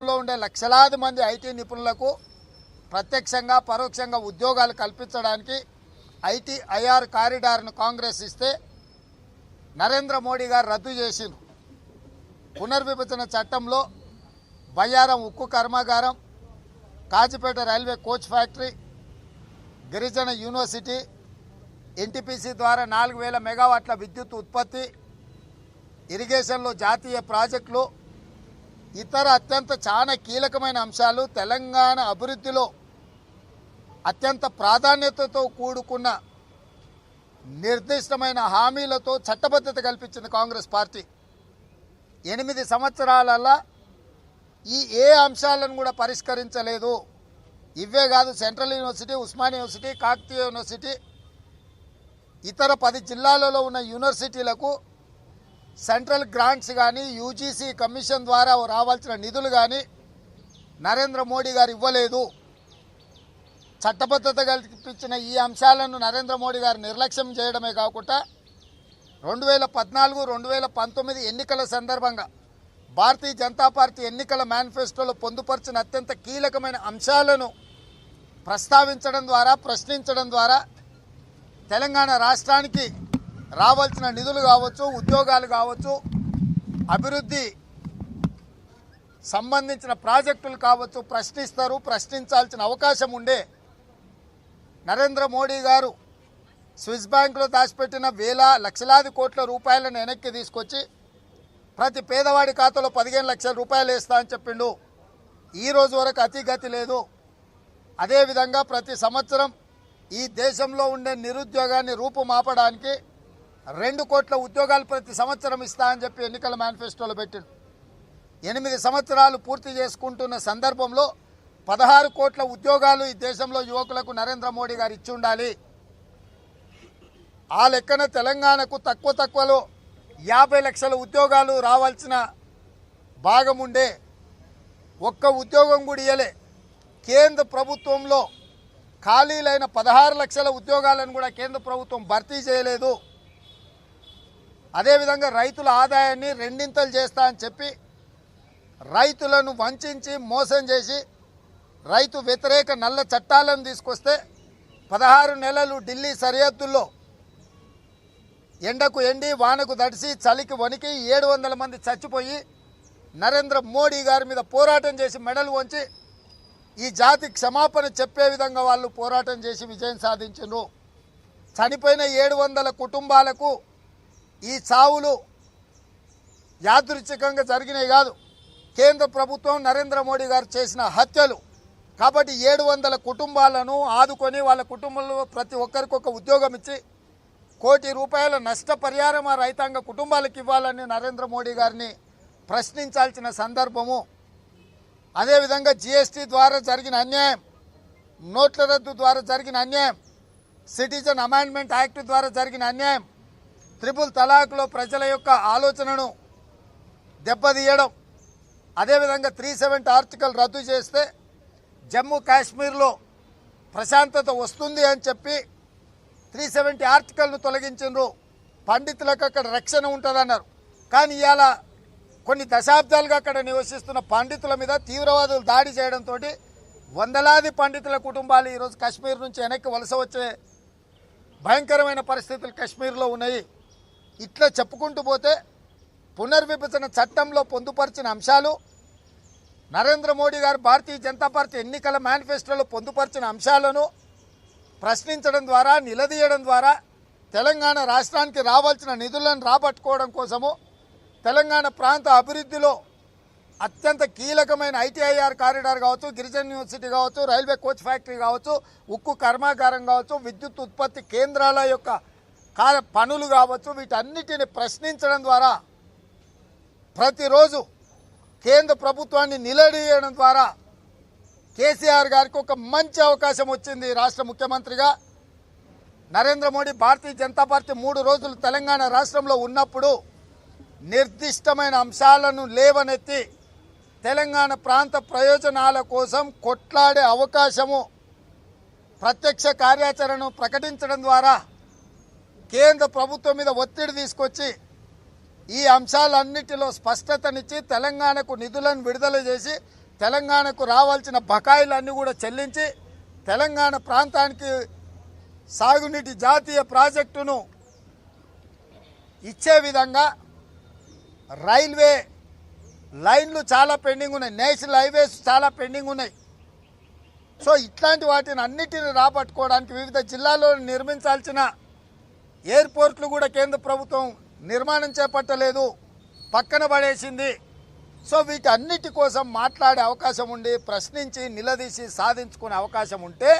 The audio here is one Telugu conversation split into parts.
లో ఉండే లక్షలాది మంది ఐటీ నిపుణులకు ప్రత్యక్షంగా పరోక్షంగా ఉద్యోగాలు కల్పించడానికి ఐఆర్ కారిడార్ను కాంగ్రెస్ ఇస్తే నరేంద్ర మోడీ గారు రద్దు చేసిండ్రు. పునర్విభజన చట్టంలో బయ్యారం ఉక్కు కర్మాగారం, కాజిపేట రైల్వే కోచ్ ఫ్యాక్టరీ, గిరిజన యూనివర్సిటీ, ఎన్టీపీసీ ద్వారా 4000 మెగావాట్ల విద్యుత్ ఉత్పత్తి, ఇరిగేషన్లో జాతీయ ప్రాజెక్టులు, ఇతర అత్యంత చాలా కీలకమైన అంశాలు తెలంగాణ అభివృద్ధిలో అత్యంత ప్రాధాన్యతతో కూడుకున్న నిర్దిష్టమైన హామీలతో చట్టబద్ధత కల్పించింది కాంగ్రెస్ పార్టీ. 8 సంవత్సరాలలో ఏ అంశాలను కూడా పరిష్కరించలేదు. ఇవే కాదు, central university, Osmania university, Kakatiya university, ఇతర 10 జిల్లాలలో ఉన్న యూనివర్సిటీలకు సెంట్రల్ గ్రాంట్స్ కానీ యూజీసీ కమిషన్ ద్వారా రావాల్సిన నిధులు కానీ నరేంద్ర మోడీ గారు ఇవ్వలేదు. చట్టబద్ధత కల్పించిన ఈ అంశాలను నరేంద్ర మోడీ గారు నిర్లక్ష్యం చేయడమే కాకుండా 2014-2019 ఎన్నికల సందర్భంగా భారతీయ జనతా పార్టీ ఎన్నికల మేనిఫెస్టోలో పొందుపరిచిన అత్యంత కీలకమైన అంశాలను ప్రస్తావించడం ద్వారా, ప్రశ్నించడం ద్వారా తెలంగాణ రాష్ట్రానికి రావాల్సిన నిధులు కావచ్చు, ఉద్యోగాలు కావచ్చు, అభివృద్ధి సంబంధించిన ప్రాజెక్టులు కావచ్చు ప్రశ్నించాల్సిన అవకాశం ఉండే నరేంద్ర మోడీ గారు స్విస్ బ్యాంకులో దాచిపెట్టిన లక్షలాది కోట్ల రూపాయలను వెనక్కి తీసుకొచ్చి ప్రతి పేదవాడి ఖాతాలో 15 లక్షల రూపాయలు వేస్తా అని చెప్పిండు. ఈ రోజు వరకు అతిగతి లేదు. అదేవిధంగా ప్రతి సంవత్సరం ఈ దేశంలో ఉండే నిరుద్యోగాన్ని రూపుమాపడానికి 2 కోట్ల ఉద్యోగాలు ప్రతి సంవత్సరం ఇస్తా అని చెప్పి ఎన్నికల మేనిఫెస్టోలో పెట్టిండు. 8 సంవత్సరాలు పూర్తి చేసుకుంటున్న సందర్భంలో 16 కోట్ల ఉద్యోగాలు ఈ దేశంలో యువకులకు నరేంద్ర మోడీ గారు ఇచ్చి ఉండాలి. ఆ లెక్కన తెలంగాణకు తక్కువలో 50 లక్షల ఉద్యోగాలు రావాల్సిన భాగం ఉండే ఒక్క ఉద్యోగం కూడా ఇయ్యలే. కేంద్ర ప్రభుత్వంలో ఖాళీలైన 16 లక్షల ఉద్యోగాలను కూడా కేంద్ర ప్రభుత్వం భర్తీ చేయలేదు. అదేవిధంగా రైతుల ఆదాయాన్ని 2 చేస్తా అని చెప్పి రైతులను వంచి మోసం చేసి రైతు వ్యతిరేక నల్ల చట్టాలను తీసుకొస్తే 16 నెలలు ఢిల్లీ సరిహద్దుల్లో ఎండకు ఎండి, వానకు దడిసి, చలికి వణికి 700 మంది చచ్చిపోయి నరేంద్ర మోడీ గారి మీద పోరాటం చేసి మెడలు వంచి ఈ జాతి క్షమాపణ చెప్పే విధంగా వాళ్ళు పోరాటం చేసి విజయం సాధించారు. చనిపోయిన 700 కుటుంబాలకు ఈ చావులు యాదృచ్ఛికంగా జరిగినాయి కాదు, కేంద్ర ప్రభుత్వం నరేంద్ర మోడీ గారు చేసిన హత్యలు. కాబట్టి 700 కుటుంబాలను ఆదుకొని వాళ్ళ కుటుంబంలో ప్రతి ఒక్కరికి ఒక ఉద్యోగం ఇచ్చి 1 కోటి రూపాయల నష్టపరిహారం ఆ రైతాంగ కుటుంబాలకు ఇవ్వాలని నరేంద్ర మోడీ గారిని ప్రశ్నించాల్సిన సందర్భము. అదేవిధంగా జీఎస్టీ ద్వారా జరిగిన అన్యాయం, నోట్ల రద్దు ద్వారా జరిగిన అన్యాయం, సిటిజన్ అమెండ్మెంట్ యాక్ట్ ద్వారా జరిగిన అన్యాయం, త్రిపుల్ తలాక్లో ప్రజల యొక్క ఆలోచనను దెబ్బతీయడం, అదేవిధంగా 370 ఆర్టికల్ రద్దు చేస్తే జమ్మూ కాశ్మీర్లో ప్రశాంతత వస్తుంది అని చెప్పి 370 ఆర్టికల్ను తొలగించారు. పండితులకు అక్కడ రక్షణ ఉంటుందన్నారు. కానీ ఇవాళ కొన్ని దశాబ్దాలుగా అక్కడ నివసిస్తున్న పండితుల మీద తీవ్రవాదులు దాడి చేయడంతో వందలాది పండితుల కుటుంబాలు ఈరోజు కాశ్మీర్ నుంచి వెనక్కి వలస వచ్చే భయంకరమైన పరిస్థితులు కాశ్మీర్లో ఉన్నాయి. ఇట్లా చెప్పుకుంటూ పోతే పునర్విభజన చట్టంలో పొందుపరిచిన అంశాలు, నరేంద్ర మోడీ గారు భారతీయ జనతా పార్టీ ఎన్నికల మేనిఫెస్టోలో పొందుపరిచిన అంశాలను ప్రశ్నించడం ద్వారా, నిలదీయడం ద్వారా తెలంగాణ రాష్ట్రానికి రావాల్సిన నిధులను రాబట్టుకోవడం కోసము తెలంగాణ ప్రాంత అభివృద్ధిలో అత్యంత కీలకమైన ఐఆర్ కారిడార్ కావచ్చు, గిరిజన యూనివర్సిటీ కావచ్చు, రైల్వే కోచ్ ఫ్యాక్టరీ కావచ్చు, ఉక్కు కర్మాగారం కావచ్చు, విద్యుత్ ఉత్పత్తి కేంద్రాల యొక్క పనులు కావచ్చు, వీటన్నిటిని ప్రశ్నించడం ద్వారా ప్రతిరోజు కేంద్ర ప్రభుత్వాన్ని నిలదీయడం ద్వారా కేసీఆర్ గారికి ఒక మంచి అవకాశం వచ్చింది. రాష్ట్ర ముఖ్యమంత్రిగా నరేంద్ర మోడీ భారతీయ జనతా పార్టీ 3 రోజులు తెలంగాణ రాష్ట్రంలో ఉన్నప్పుడు నిర్దిష్టమైన అంశాలను లేవనెత్తి తెలంగాణ ప్రాంత ప్రయోజనాల కోసం కొట్లాడే అవకాశము, ప్రత్యక్ష కార్యాచరణను ప్రకటించడం ద్వారా కేంద్ర ప్రభుత్వం మీద ఒత్తిడి తీసుకొచ్చి ఈ అంశాలన్నిటిలో స్పష్టతనిచ్చి తెలంగాణకు నిధులను విడుదల చేసి తెలంగాణకు రావాల్సిన బకాయిలన్నీ కూడా చెల్లించి తెలంగాణ ప్రాంతానికి సాగునీటి జాతీయ ప్రాజెక్టును ఇచ్చే విధంగా రైల్వే లైన్లు చాలా పెండింగ్ ఉన్నాయి, నేషనల్ హైవేస్ చాలా పెండింగ్ ఉన్నాయి. సో ఇట్లాంటి వాటిని అన్నిటిని రాబట్టుకోవడానికి వివిధ జిల్లాల్లో నిర్మించాల్సిన ఎయిర్పోర్ట్లు కూడా కేంద్ర ప్రభుత్వం నిర్మాణం చేపట్టలేదు, పక్కన పడేసింది. సో వీటన్నిటి కోసం మాట్లాడే అవకాశం ఉండి ప్రశ్నించి నిలదీసి సాధించుకునే అవకాశం ఉంటే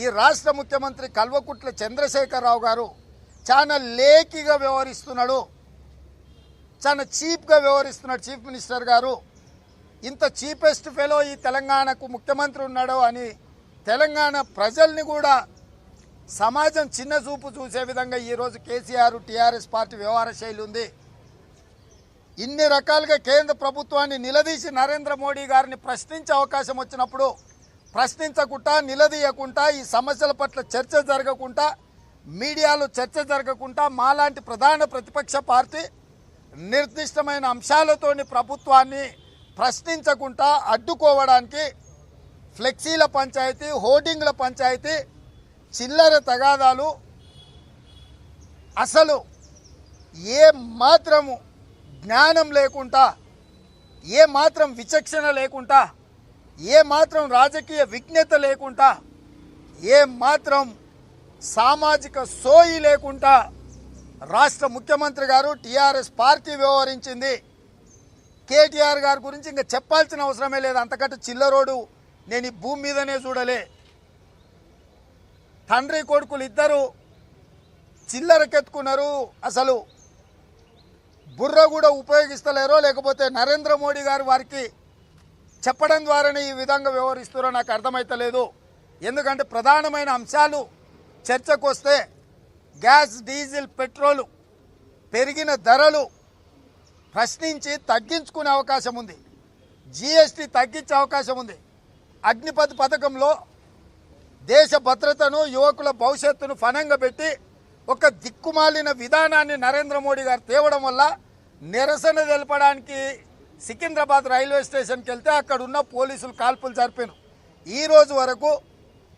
ఈ రాష్ట్ర ముఖ్యమంత్రి కల్వకుట్ల చంద్రశేఖరరావు గారు చాలా లేకిగా వ్యవహరిస్తున్నాడు, చాలా చీప్గా వ్యవహరిస్తున్నాడు. చీఫ్ మినిస్టర్ గారు ఇంత చీపెస్ట్ ఫెలో ఈ తెలంగాణకు ముఖ్యమంత్రి ఉన్నాడు అని తెలంగాణ ప్రజల్ని కూడా సమాజం చిన్న చూపు చూసే విధంగా ఈరోజు కేసీఆర్ టీఆర్ఎస్ పార్టీ వ్యవహార శైలి ఉంది. ఇన్ని రకాలుగా కేంద్ర ప్రభుత్వాన్ని నిలదీసి నరేంద్ర మోడీ గారిని ప్రశ్నించే అవకాశం వచ్చినప్పుడు ప్రశ్నించకుండా, నిలదీయకుండా, ఈ సమస్యల పట్ల చర్చ జరగకుండా, మీడియాలో చర్చ జరగకుండా మాలాంటి ప్రధాన ప్రతిపక్ష పార్టీ నిర్దిష్టమైన అంశాలతోని ప్రభుత్వాన్ని ప్రశ్నించకుండా అడ్డుకోవడానికి ఫ్లెక్సీల పంచాయతీ, హోర్డింగ్ల పంచాయతీ, చిల్లర తగాదాలు, అసలు ఏ మాత్రము జ్ఞానం లేకుండా, ఏ మాత్రం విచక్షణ లేకుండా, ఏ మాత్రం రాజకీయ విజ్ఞత లేకుండా, ఏ మాత్రం సామాజిక సోయి లేకుండా రాష్ట్ర ముఖ్యమంత్రి గారు టీఆర్ఎస్ పార్టీ వ్యవహరించింది. కేటీఆర్ గారి గురించి ఇంకా చెప్పాల్సిన అవసరమే లేదు, అంతకంటే చిల్లరోడు నేను ఈ భూమి మీదనే చూడలే. తండ్రి కొడుకులు ఇద్దరు చిల్లరకెత్తుకున్నారు, అసలు బుర్ర కూడా ఉపయోగిస్తలేరో లేకపోతే నరేంద్ర మోడీ గారు వారికి చెప్పడం ద్వారానే ఈ విధంగా వ్యవహరిస్తారో నాకు అర్థమైతలేదు. ఎందుకంటే ప్రధానమైన అంశాలు చర్చకు వస్తే గ్యాస్, డీజిల్, పెట్రోలు పెరిగిన ధరలు ప్రశ్నించి తగ్గించుకునే అవకాశం ఉంది, జీఎస్టీ తగ్గించే అవకాశం ఉంది. అగ్నిపథ్ పథకంలో దేశ భద్రతను, యువకుల భవిష్యత్తును ఫనంగా పెట్టి ఒక దిక్కుమాలిన విధానాన్ని నరేంద్ర మోడీ గారు తేవడం వల్ల నిరసన తెలపడానికి సికింద్రాబాద్ రైల్వే స్టేషన్కి వెళ్తే అక్కడ ఉన్న పోలీసులు కాల్పులు జరిపారు. ఈ రోజు వరకు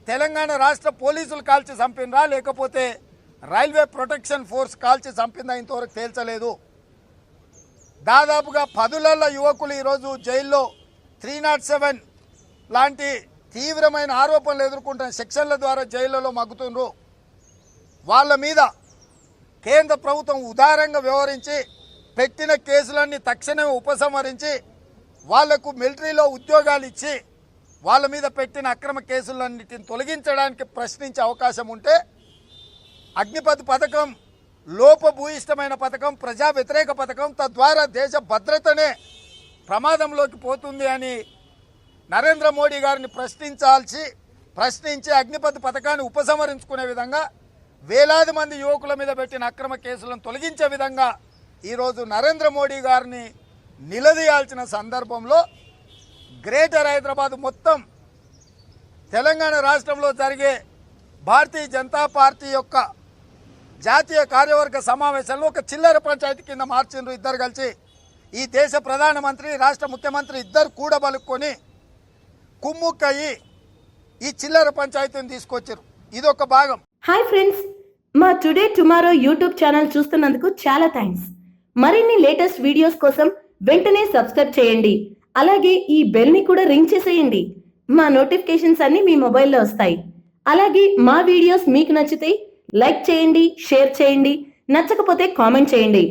తెలంగాణ రాష్ట్ర పోలీసులు కాల్చి చంపినరా లేకపోతే రైల్వే ప్రొటెక్షన్ ఫోర్స్ కాల్చి చంపిందా ఇంతవరకు తేల్చలేదు. దాదాపుగా 10ల యువకులు ఈరోజు జైల్లో 307 లాంటి తీవ్రమైన ఆరోపణలు ఎదుర్కొంటున్న సెక్షన్ల ద్వారా జైళ్లలో మగ్గుతుండ్రు. వాళ్ళ మీద కేంద్ర ప్రభుత్వం ఉదారంగా వ్యవహరించి పెట్టిన కేసులన్నీ తక్షణమే ఉపసంహరించి వాళ్లకు మిలిటరీలో ఉద్యోగాలు ఇచ్చి వాళ్ళ మీద పెట్టిన అక్రమ కేసులన్నిటిని తొలగించడానికి ప్రశ్నించే అవకాశం ఉంటే అగ్నిపథ్ పథకం లోపభూయిష్టమైన పథకం, ప్రజా వ్యతిరేక పథకం, తద్వారా దేశ భద్రతనే ప్రమాదంలోకి పోతుంది అని నరేంద్ర మోడీ గారిని ప్రశ్నించి అగ్నిపథ్ పథకాన్ని ఉపసంహరించుకునే విధంగా వేలాది మంది యువకుల మీద పెట్టిన అక్రమ కేసులను తొలగించే విధంగా ఈరోజు నరేంద్ర మోడీ గారిని నిలదీయాల్సిన సందర్భంలో గ్రేటర్ హైదరాబాద్ మొత్తం తెలంగాణ రాష్ట్రంలో జరిగే భారతీయ జనతా పార్టీ యొక్క జాతీయ కార్యవర్గ సమావేశంలో ఒక చిల్లర పంచాయతీ కింద మార్చిండ్రు ఇద్దరు కలిసి. ఈ దేశ ప్రధానమంత్రి, రాష్ట్ర ముఖ్యమంత్రి ఇద్దరు కూడబలుక్కొని కుమ్ముక్కయ్యి ఈ చిల్లర పంచాయతీని తీసుకొచ్చారు. ఇదొక భాగం. హాయ్ ఫ్రెండ్స్, మా టుడే టుమారో యూట్యూబ్ ఛానల్ చూస్తున్నందుకు చాలా థ్యాంక్స్. మరిన్ని లేటెస్ట్ వీడియోస్ కోసం వెంటనే సబ్స్క్రైబ్ చేయండి. అలాగే ఈ బెల్ ని కూడా రింగ్ చేసేయండి. మా నోటిఫికేషన్స్ అన్ని మీ మొబైల్లో వస్తాయి. అలాగే మా వీడియోస్ మీకు నచ్చితే లైక్ చేయండి, షేర్ చేయండి, నచ్చకపోతే కామెంట్ చేయండి.